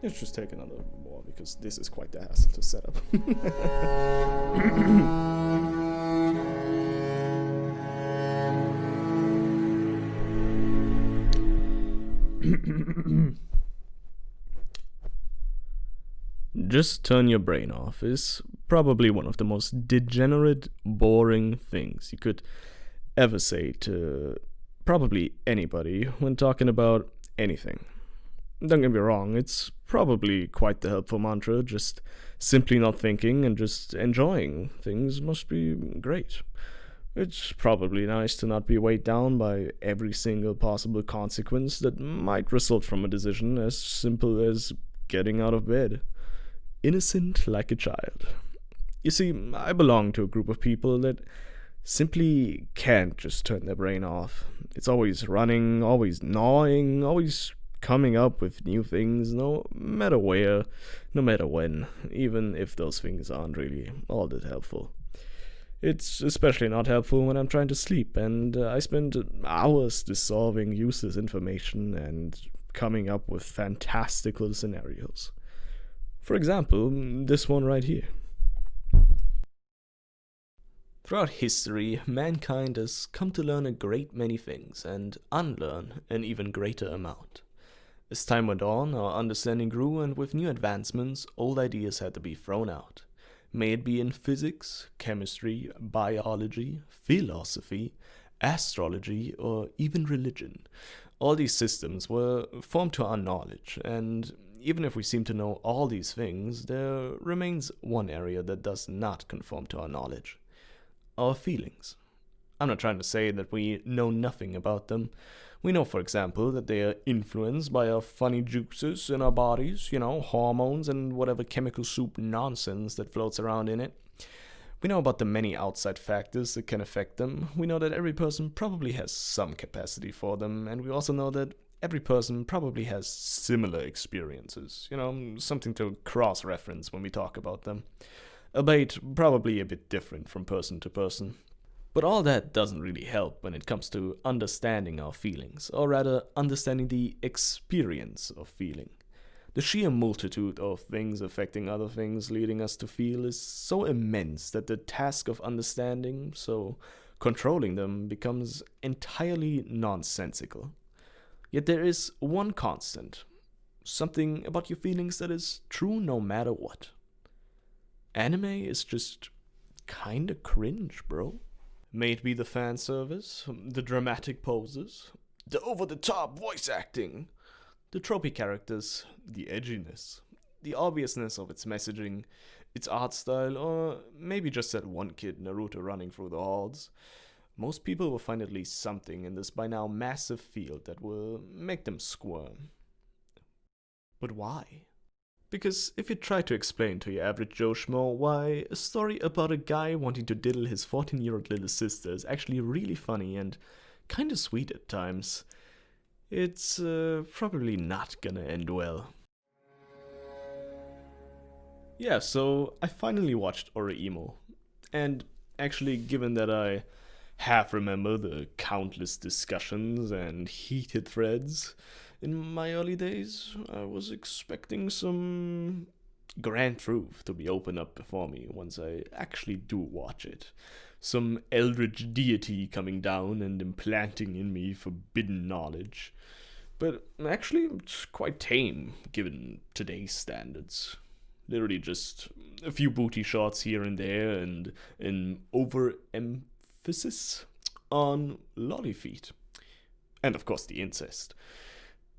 Let's just take another more, because this is quite the hassle to set up. Just turn your brain off is probably one of the most degenerate, boring things you could ever say to probably anybody when talking about anything. Don't get me wrong, it's probably quite the helpful mantra. Just simply not thinking and just enjoying things must be great. It's probably nice to not be weighed down by every single possible consequence that might result from a decision as simple as getting out of bed. Innocent like a child. You see, I belong to a group of people that simply can't just turn their brain off. It's always running, always gnawing, always coming up with new things, no matter where, no matter when, even if those things aren't really all that helpful. It's especially not helpful when I'm trying to sleep, and I spend hours dissolving useless information and coming up with fantastical scenarios. For example, this one right here. Throughout history, mankind has come to learn a great many things and unlearn an even greater amount. As time went on, our understanding grew, and with new advancements, old ideas had to be thrown out. May it be in physics, chemistry, biology, philosophy, astrology, or even religion. All these systems were formed to our knowledge, and even if we seem to know all these things, there remains one area that does not conform to our knowledge: our feelings. I'm not trying to say that we know nothing about them. We know, for example, that they are influenced by our funny juices in our bodies, hormones and whatever chemical soup nonsense that floats around in it. We know about the many outside factors that can affect them. We know that every person probably has some capacity for them, and we also know that every person probably has similar experiences, something to cross-reference when we talk about them. Albeit probably a bit different from person to person. But all that doesn't really help when it comes to understanding our feelings, or rather, understanding the experience of feeling. The sheer multitude of things affecting other things leading us to feel is so immense that the task of understanding, so controlling them, becomes entirely nonsensical. Yet there is one constant, something about your feelings that is true no matter what. Anime is just kinda cringe, bro. May it be the fan service, the dramatic poses, the over-the-top voice acting, the tropey characters, the edginess, the obviousness of its messaging, its art style, or maybe just that one kid Naruto running through the halls. Most people will find at least something in this by now massive field that will make them squirm. But why? Because if you try to explain to your average Joe Schmo why a story about a guy wanting to diddle his 14-year-old little sister is actually really funny and kinda sweet at times, it's probably not gonna end well. Yeah, so I finally watched OreImo, and actually, given that I half remember the countless discussions and heated threads in my early days, I was expecting some grand truth to be opened up before me once I actually do watch it. Some eldritch deity coming down and implanting in me forbidden knowledge. But actually, it's quite tame given today's standards. Literally just a few booty shots here and there, and an overemphasis on lolly feet. And of course the incest.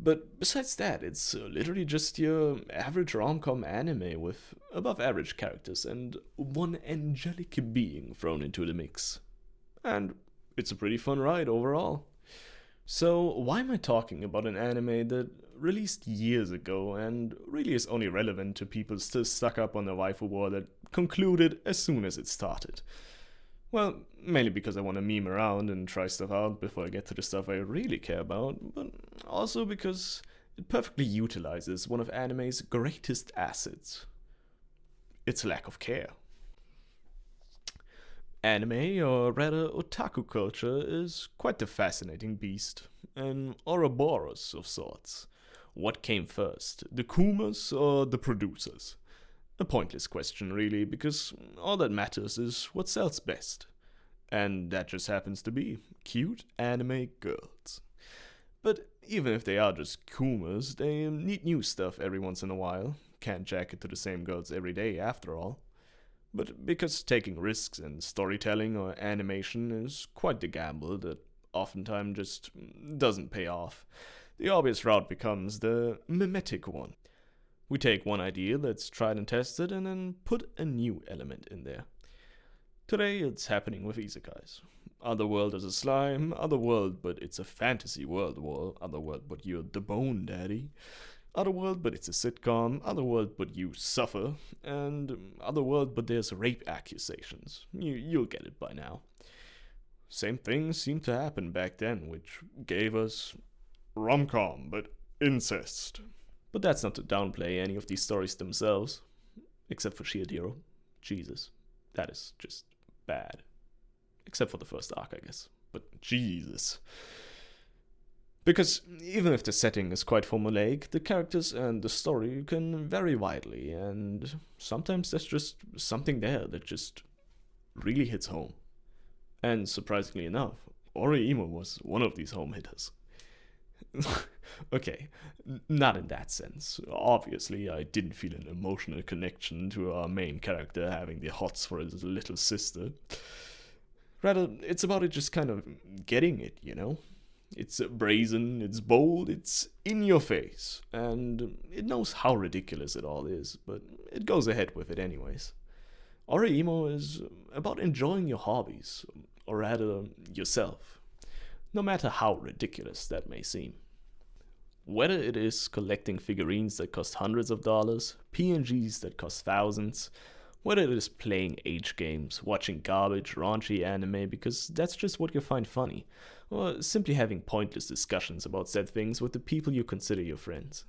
But besides that, it's literally just your average rom-com anime with above-average characters and one angelic being thrown into the mix. And it's a pretty fun ride overall. So why am I talking about an anime that released years ago and really is only relevant to people still stuck up on the waifu war that concluded as soon as it started? Well, mainly because I want to meme around and try stuff out before I get to the stuff I really care about, but also because it perfectly utilizes one of anime's greatest assets: its lack of care. Anime, or rather otaku culture, is quite the fascinating beast, an Ouroboros of sorts. What came first, the Kumas or the producers? A pointless question, really, because all that matters is what sells best. And that just happens to be cute anime girls. But even if they are just Kumas, they need new stuff every once in a while. Can't jack it to the same girls every day, after all. But because taking risks in storytelling or animation is quite the gamble that oftentimes just doesn't pay off, the obvious route becomes the mimetic one. We take one idea that's tried and tested and then put a new element in there. Today it's happening with isekais. Otherworld is a slime, otherworld but it's a fantasy world war, otherworld but you're the bone daddy. Otherworld but it's a sitcom, otherworld but you suffer, and otherworld but there's rape accusations. You'll get it by now. Same things seemed to happen back then, which gave us rom-com but incest. But that's not to downplay any of these stories themselves, except for Shield Hero. Jesus, that is just bad. Except for the first arc, I guess. But Jesus. Because even if the setting is quite formulaic, the characters and the story can vary widely, and sometimes there's just something there that just really hits home. And surprisingly enough, OreImo was one of these home hitters. Okay, not in that sense. Obviously, I didn't feel an emotional connection to our main character having the hots for his little sister. Rather, it's about it just kind of getting it, you know? It's brazen, it's bold, it's in your face, and it knows how ridiculous it all is, but it goes ahead with it anyways. OreImo is about enjoying your hobbies, or rather, yourself, no matter how ridiculous that may seem. Whether it is collecting figurines that cost hundreds of dollars, PNGs that cost thousands, whether it is playing age games, watching garbage, raunchy anime because that's just what you find funny, or simply having pointless discussions about said things with the people you consider your friends.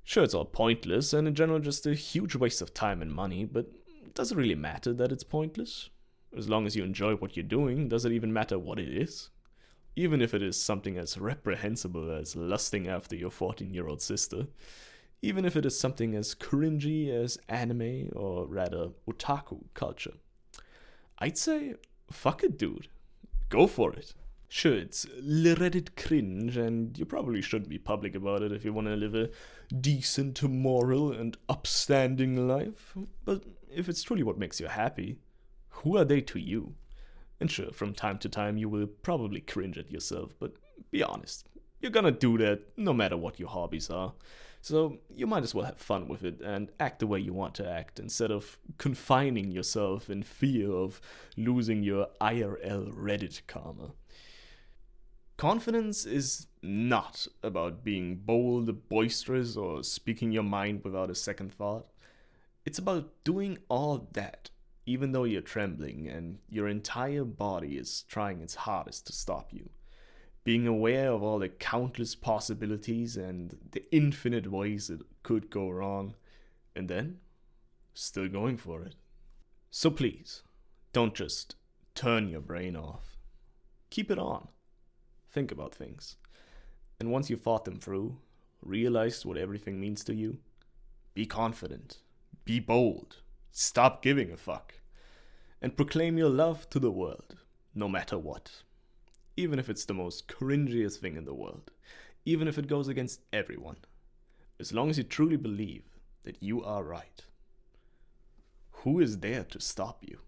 Sure, it's all pointless and in general just a huge waste of time and money, but does it really matter that it's pointless? As long as you enjoy what you're doing, does it even matter what it is? Even if it is something as reprehensible as lusting after your 14-year-old sister, even if it is something as cringy as anime or rather otaku culture. I'd say, fuck it, dude. Go for it. Sure, it's Reddit cringe, and you probably shouldn't be public about it if you want to live a decent, moral, and upstanding life. But if it's truly what makes you happy, who are they to you? And sure, from time to time you will probably cringe at yourself, but be honest, you're gonna do that no matter what your hobbies are. So you might as well have fun with it and act the way you want to act instead of confining yourself in fear of losing your IRL Reddit karma. Confidence is not about being bold, boisterous, or speaking your mind without a second thought. It's about doing all that, even though you're trembling and your entire body is trying its hardest to stop you. Being aware of all the countless possibilities and the infinite ways it could go wrong, and then still going for it. So please, don't just turn your brain off. Keep it on. Think about things. And once you've thought them through, realized what everything means to you, be confident, be bold, stop giving a fuck, and proclaim your love to the world, no matter what. Even if it's the most cringiest thing in the world, even if it goes against everyone, as long as you truly believe that you are right. Who is there to stop you?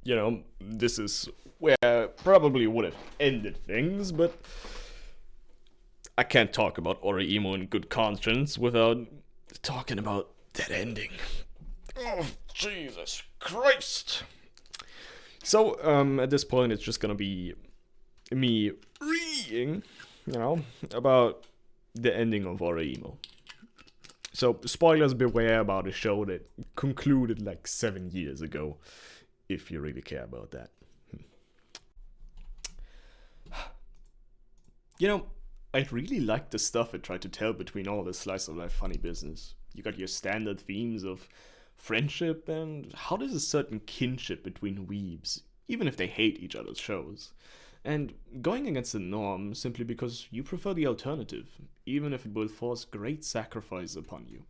You know, this is where I probably would have ended things, but I can't talk about OreImo in good conscience without talking about that ending. Oh, Jesus Christ! So, at this point, it's just gonna be me reading, about the ending of OreImo. So, spoilers beware about a show that concluded like 7 years ago, if you really care about that. I really liked the stuff it tried to tell between all this slice of life funny business. You got your standard themes of friendship and how does a certain kinship between weebs even if they hate each other's shows. And going against the norm simply because you prefer the alternative, even if it will force great sacrifice upon you.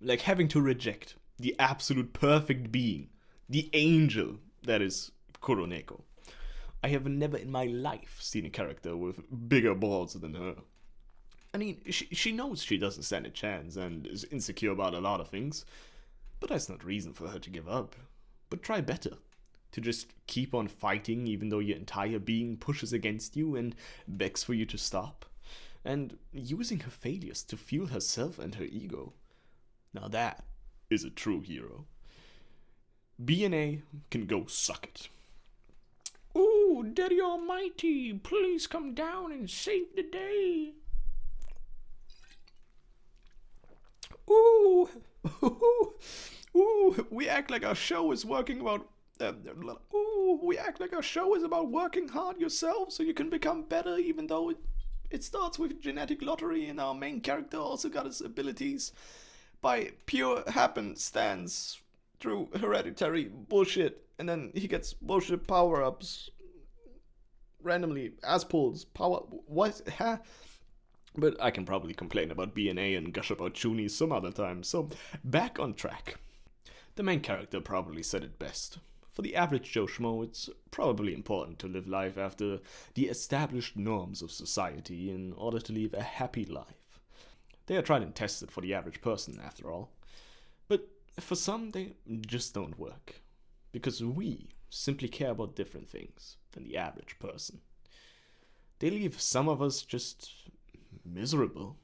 Like having to reject the absolute perfect being, the angel that is Kuroneko. I have never in my life seen a character with bigger balls than her. I mean, she knows she doesn't stand a chance and is insecure about a lot of things, but that's not reason for her to give up. But try better. To just keep on fighting even though your entire being pushes against you and begs for you to stop. And using her failures to fuel herself and her ego. Now that is a true hero. BNA can go suck it. Ooh, Daddy Almighty, please come down and save the day. Ooh, ooh, we act like our show is working about. We act like our show is about working hard yourself so you can become better, even though it starts with genetic lottery and our main character also got his abilities by pure happenstance through hereditary bullshit, and then he gets bullshit power-ups randomly, as pulls, power, what, huh? But I can probably complain about BNA and gush about Chuni some other time, so back on track. The main character probably said it best. For the average Joe Schmo, it's probably important to live life after the established norms of society in order to live a happy life. They are tried and tested for the average person, after all. But for some, they just don't work. Because we simply care about different things than the average person. They leave some of us just miserable.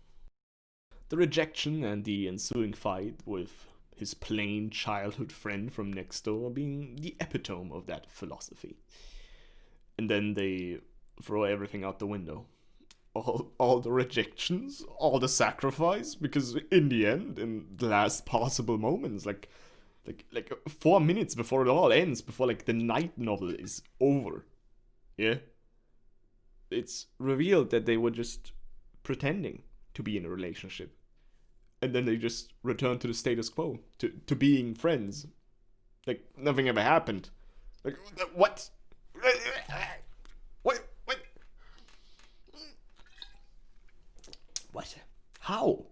The rejection and the ensuing fight with his plain childhood friend from next door being the epitome of that philosophy. And then they throw everything out the window. All the rejections, all the sacrifice, because in the end, in the last possible moments, like 4 minutes before it all ends, before like the night novel is over, yeah, it's revealed that they were just pretending to be in a relationship. And then they just return to the status quo, to being friends. Like, nothing ever happened. Like, what? What? What? How?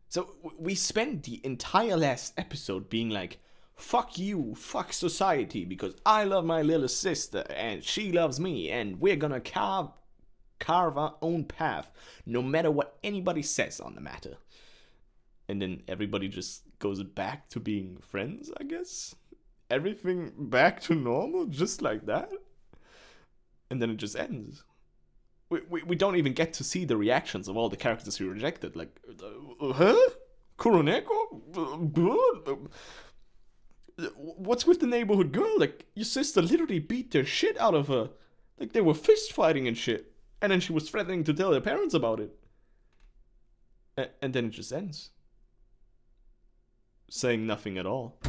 So, we spent the entire last episode being like, fuck you, fuck society, because I love my little sister, and she loves me, and we're gonna carve our own path, no matter what anybody says on the matter. And then everybody just goes back to being friends, I guess? Everything back to normal, just like that? And then it just ends. We don't even get to see the reactions of all the characters who rejected. Like, huh? Kuroneko? What's with the neighborhood girl? Like, your sister literally beat the shit out of her. Like, they were fist fighting and shit. And then she was threatening to tell her parents about it. And then it just ends. Saying nothing at all.